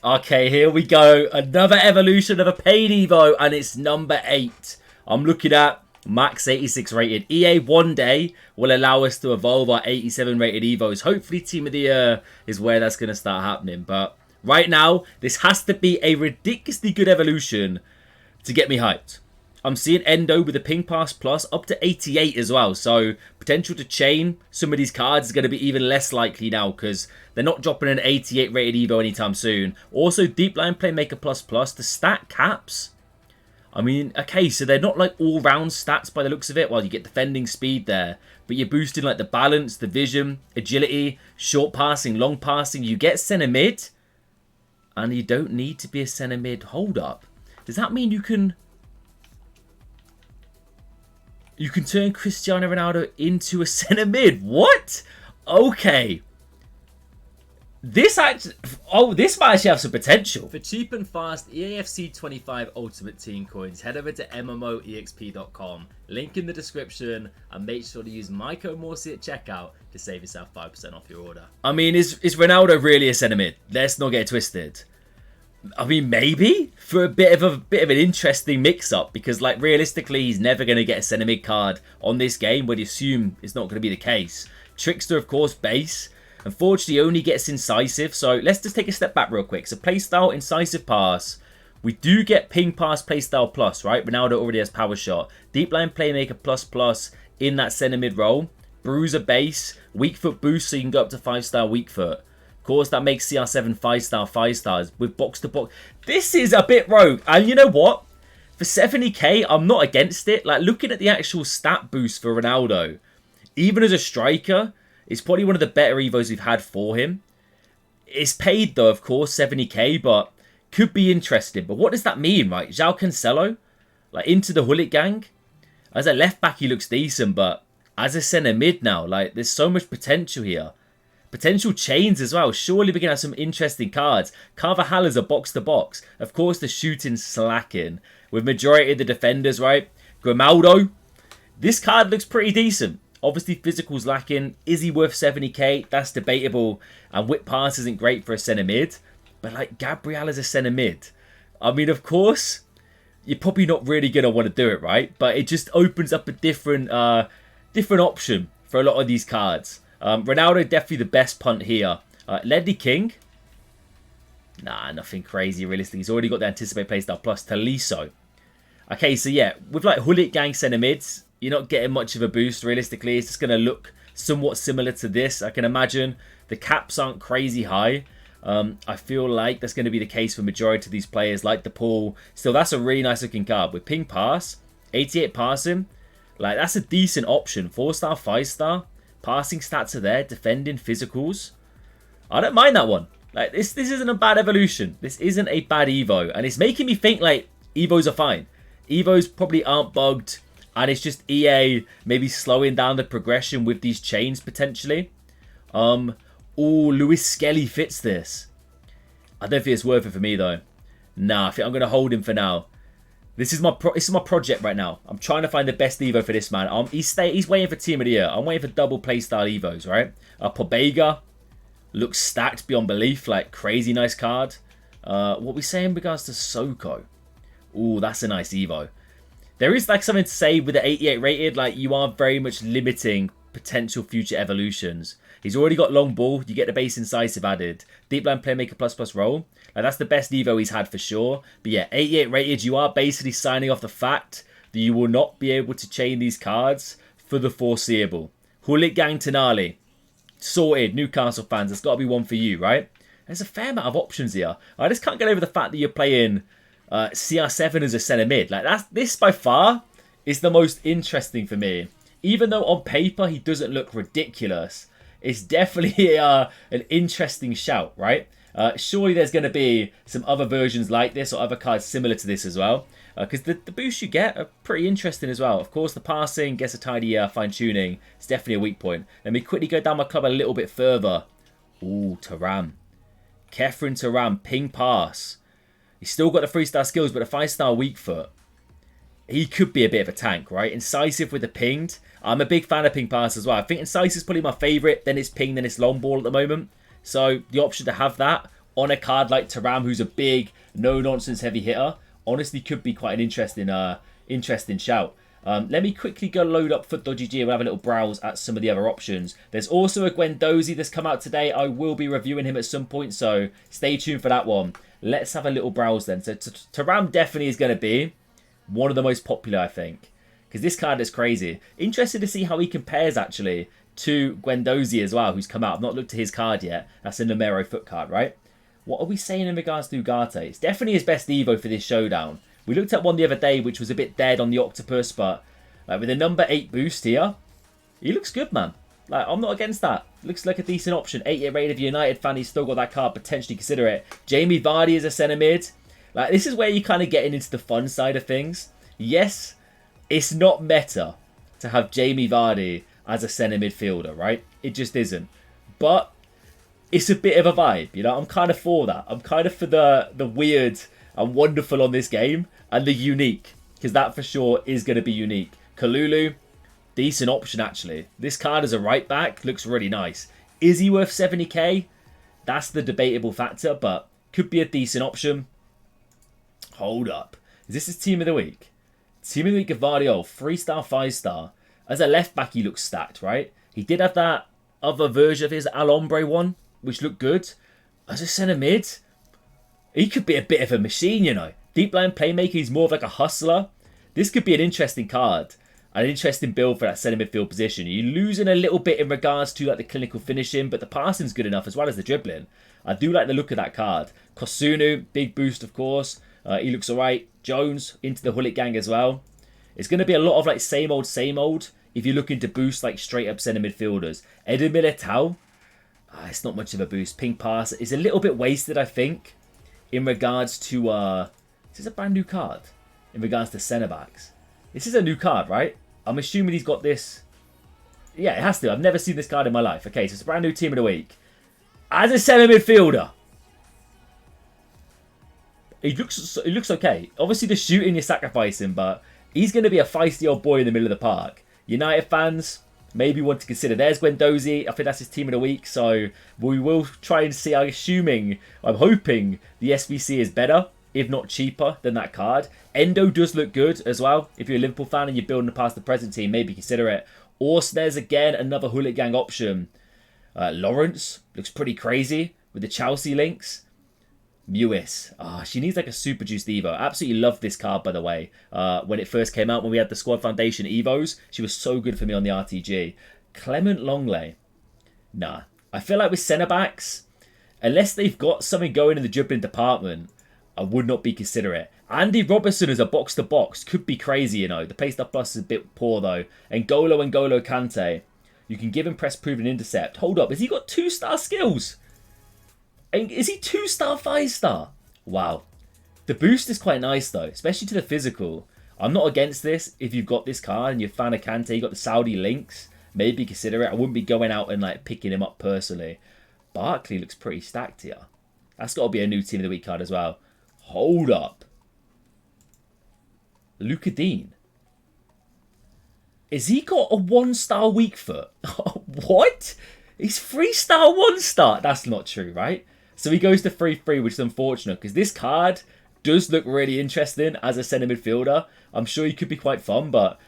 Okay, here we go. Another evolution of a paid Evo, and it's number 8. I'm looking at max 86 rated. EA one day will allow us to evolve our 87 rated Evos. Hopefully Team of the Year is where that's going to start happening. But right now, this has to be a ridiculously good evolution to get me hyped. I'm seeing Endo with a Ping Pass Plus up to 88 as well. So potential to chain some of these cards is going to be even less likely now because they're not dropping an 88 rated Evo anytime soon. Also, Deep Line Playmaker Plus Plus, the stat caps. I mean, okay, so they're not like all-round stats by the looks of it. Well, you get defending speed there, but you're boosting like the balance, the vision, agility, short passing, long passing. You get center mid, and you don't need to be a center mid hold up. Does that mean you can turn Cristiano Ronaldo into a centre mid? What? Okay. This might actually have some potential. For cheap and fast EAFC 25 Ultimate Team coins, head over to MMOEXP.com. Link in the description, and make sure to use my code Morsey at checkout to save yourself 5% off your order. I mean, is Ronaldo really a centre mid? Let's not get it twisted. I mean, maybe for a bit of an interesting mix-up, because like realistically, he's never going to get a centre mid card on this game. We'd assume it's not going to be the case. Trickster, of course, base. Unfortunately, only gets incisive. So let's just take a step back real quick. So playstyle, incisive pass. We do get ping pass playstyle plus, right? Ronaldo already has power shot. Deep line playmaker plus plus in that centre mid role. Bruiser base, weak foot boost, so you can go up to 5-star weak foot. Course, that makes CR7 5-star 5 stars with box to box. This is a bit rogue, and you know what? For 70k, I'm not against it. Like looking at the actual stat boost for Ronaldo, even as a striker, it's probably one of the better evos we've had for him. It's paid though, of course, 70k, but could be interesting. But what does that mean, right? João Cancelo, like into the Hullet gang. As a left back, he looks decent, but as a centre mid now, like there's so much potential here. Potential chains as well. Surely we're going to have some interesting cards. Carvajal is a box-to-box. Of course, the shooting's slacking. With majority of the defenders, right? Grimaldo. This card looks pretty decent. Obviously, physical's lacking. Is he worth 70k? That's debatable. And whip pass isn't great for a centre mid. But like, Gabriel is a centre mid. I mean, of course, you're probably not really going to want to do it, right? But it just opens up a different option for a lot of these cards. Ronaldo definitely the best punt here. Ledley King. Nah, nothing crazy realistically. He's already got the Anticipate Playstyle plus. Taliso. Okay, so yeah, with like Hullet gang centre mids, you're not getting much of a boost realistically. It's just going to look somewhat similar to this. I can imagine the caps aren't crazy high. I feel like that's going to be the case for majority of these players like the pool. Still, that's a really nice looking card. With ping pass, 88 passing. Like, that's a decent option. 4-star, 5-star. Passing stats are there. Defending physicals. I don't mind that one. Like, this isn't a bad evolution. This isn't a bad Evo. And it's making me think, like, Evos are fine. Evos probably aren't bugged. And it's just EA maybe slowing down the progression with these chains, potentially. Oh, Luis Skelly fits this. I don't think it's worth it for me, though. Nah, I think I'm going to hold him for now. This is my project right now. I'm trying to find the best Evo for this man. He's waiting for Team of the Year. I'm waiting for double playstyle Evos, right? Pobega looks stacked beyond belief. Like, crazy nice card. What we say in regards to Soko? Ooh, that's a nice Evo. There is like something to say with the 88 rated. Like, you are very much limiting potential future evolutions. He's already got long ball. You get the base incisive added. Deep line playmaker plus roll. Like, that's the best Evo he's had for sure. But yeah, 88 rated, you are basically signing off the fact that you will not be able to chain these cards for the foreseeable. Hullet Gang Tonali. Sorted. Newcastle fans. There's got to be one for you, right? There's a fair amount of options here. I just can't get over the fact that you're playing CR7 as a centre mid. Like, this by far is the most interesting for me. Even though on paper he doesn't look ridiculous, it's definitely an interesting shout, right? Surely there's going to be some other versions like this or other cards similar to this as well. Because the boosts you get are pretty interesting as well. Of course, the passing gets a tidy fine-tuning. It's definitely a weak point. Let me quickly go down my club a little bit further. Ooh, Thuram. Kefren Thuram, ping pass. He's still got the 3-star skills, but a 5-star weak foot. He could be a bit of a tank, right? Incisive with the pinged. I'm a big fan of ping pass as well. I think incisive is probably my favourite. Then it's ping, then it's long ball at the moment. So the option to have that on a card like Thuram, who's a big, no-nonsense heavy hitter, honestly could be quite an interesting shout. Let me quickly go load up FUT.GG and we'll have a little browse at some of the other options. There's also a Guendouzi that's come out today. I will be reviewing him at some point, so stay tuned for that one. Let's have a little browse then. So Thuram definitely is going to be one of the most popular, I think, because this card is crazy. Interested to see how he compares, actually, to Guendouzi as well, who's come out. I've not looked at his card yet. That's a numero FUT card, right? What are we saying in regards to Ugarte? It's definitely his best Evo for this showdown. We looked at one the other day, which was a bit dead on the Octopus, but like with a number 8 boost here, he looks good, man. Like, I'm not against that. Looks like a decent option. 8-year rated United fan, he's still got that card, potentially consider it. Jamie Vardy is a centre mid. Like, this is where you're kind of getting into the fun side of things. Yes, it's not meta to have Jamie Vardy as a centre midfielder, right? It just isn't. But it's a bit of a vibe, you know? I'm kind of for that. I'm kind of for the weird and wonderful on this game and the unique, because that for sure is going to be unique. Kalulu, decent option actually. This card as a right back looks really nice. Is he worth 70k? That's the debatable factor, but could be a decent option. Hold up. Is this his team of the week? Team of the week, Gavardio, 3-star, 5-star. As a left back, he looks stacked, right? He did have that other version of his Alombre one, which looked good. As a centre mid, he could be a bit of a machine, you know. Deep line playmaker, he's more of like a hustler. This could be an interesting card. An interesting build for that centre midfield position. You're losing a little bit in regards to like the clinical finishing, but the passing's good enough as well as the dribbling. I do like the look of that card. Kosunu, big boost of course. He looks alright. Jones into the Hullet gang as well. It's going to be a lot of like same old if you're looking to boost like straight up centre midfielders. Eder Militao, it's not much of a boost. Pink pass is a little bit wasted, I think, in regards to is this a brand new card? In regards to centre backs. This is a new card, right? I'm assuming he's got this. Yeah, it has to. I've never seen this card in my life. Okay, so it's a brand new team of the week. As a centre midfielder, he looks okay. Obviously, the shooting you're sacrificing, but he's going to be a feisty old boy in the middle of the park. United fans maybe want to consider. There's Guendouzi. I think that's his team of the week. So we will try and see. I'm hoping the SBC is better, if not cheaper, than that card. Endo does look good as well. If you're a Liverpool fan and you're building a past the present team, maybe consider it. There's again another Hullet gang option. Lawrence looks pretty crazy with the Chelsea links. Mewis. She needs like a super juiced Evo. Absolutely loved this card, by the way. When it first came out, when we had the Squad Foundation Evos, she was so good for me on the RTG. Clement Longley. Nah. I feel like with centre-backs, unless they've got something going in the dribbling department, I would not be considerate. Andy Robertson as a box-to-box could be crazy, you know. The pace stuff plus is a bit poor, though. And N'Golo Kante. You can give him press proven intercept. Hold up, has he got 2-star skills? And is he 2-star, 5-star? Wow. The boost is quite nice, though, especially to the physical. I'm not against this. If you've got this card and you're a fan of Kante, you've got the Saudi links, maybe consider it. I wouldn't be going out and like picking him up personally. Barkley looks pretty stacked here. That's got to be a new team of the week card as well. Hold up. Luca Dean. Has he got a 1-star weak foot? What? He's 3-star 1-star. That's not true, right? So he goes to 3-3, which is unfortunate because this card does look really interesting as a centre midfielder. I'm sure he could be quite fun, but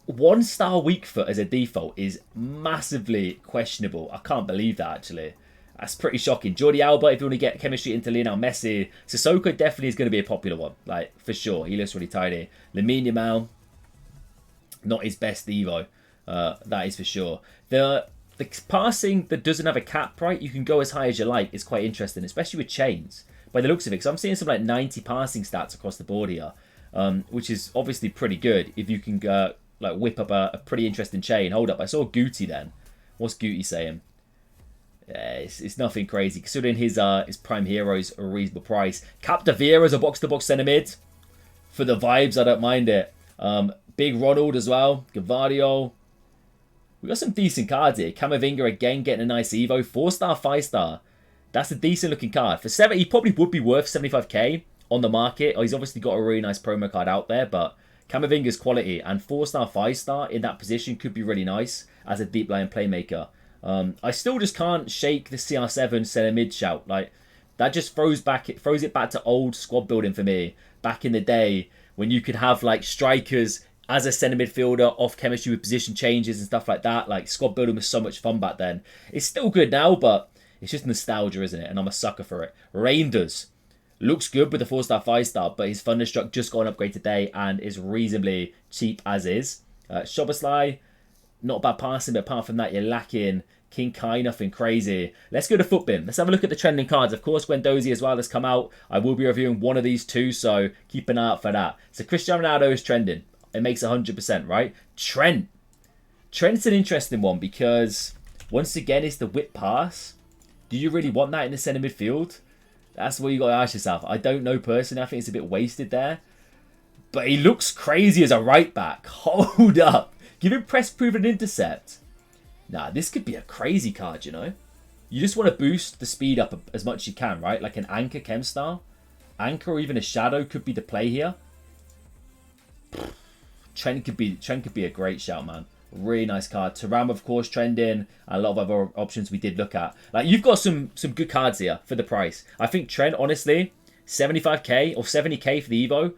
1-star weak foot as a default is massively questionable. I can't believe that, actually. That's pretty shocking. Jordi Alba, if you want to get chemistry into Lionel Messi. Sissoko definitely is going to be a popular one. Like, for sure. He looks really tidy. Lamine Yamal, not his best Evo. That is for sure. The passing that doesn't have a cap, right? You can go as high as you like. It's quite interesting, especially with chains. By the looks of it, because I'm seeing some like 90 passing stats across the board here. Which is obviously pretty good if you can like whip up a pretty interesting chain. Hold up, I saw Guti then. What's Guti saying? Yeah, it's nothing crazy. Considering his prime heroes a reasonable price. Capdevila as a box-to-box centre mid. For the vibes, I don't mind it. Big Ronald as well. Gavardio. We got some decent cards here. Camavinga again getting a nice Evo. 4-star, 5-star. That's a decent looking card. For 7, he probably would be worth 75k on the market. He's obviously got a really nice promo card out there, but Camavinga's quality and 4-star, 5-star in that position could be really nice as a deep line playmaker. I still just can't shake the CR7 centre mid shout. Like, That just throws it back to old squad building for me. Back in the day when you could have like strikers as a centre midfielder off chemistry with position changes and stuff like that. Like squad building was so much fun back then. It's still good now, but it's just nostalgia, isn't it? And I'm a sucker for it. Reinders looks good with the 4-star, 5-star, but his Thunderstruck just got an upgrade today and is reasonably cheap as is. Szoboszlai, not bad passing, but apart from that, you're lacking. King Kai, nothing crazy. Let's go to Footbin. Let's have a look at the trending cards. Of course, Guendouzi as well has come out. I will be reviewing one of these two, so keep an eye out for that. So Cristiano Ronaldo is trending. It makes 100%, right? Trent's an interesting one because, once again, it's the whip pass. Do you really want that in the centre midfield? That's what you got to ask yourself. I don't know personally. I think it's a bit wasted there. But he looks crazy as a right back. Hold up. Give him press proven intercept. Nah, this could be a crazy card, you know? You just want to boost the speed up as much as you can, right? Like an Anchor Chem style. Anchor or even a Shadow could be the play here. Trent could be a great shout, man. Really nice card. Thuram, of course, trending. A lot of other options we did look at. Like, you've got some good cards here for the price. I think Trent, honestly, 75k or 70k for the Evo.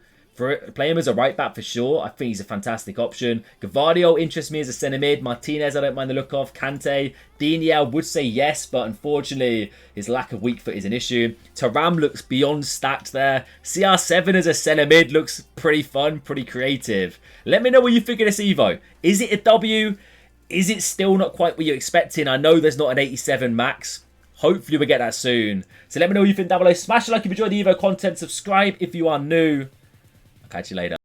Play him as a right back for sure. I think he's a fantastic option. Gavardio interests me as a centre mid. Martinez, I don't mind the look of. Kante. Digne would say yes, but unfortunately, his lack of weak foot is an issue. Thuram looks beyond stacked there. CR7 as a centre mid looks pretty fun, pretty creative. Let me know what you think of this Evo. Is it a W? Is it still not quite what you're expecting? I know there's not an 87 max. Hopefully, we'll get that soon. So let me know what you think down below. Smash a like if you enjoyed the Evo content. Subscribe if you are new. I'll catch you later.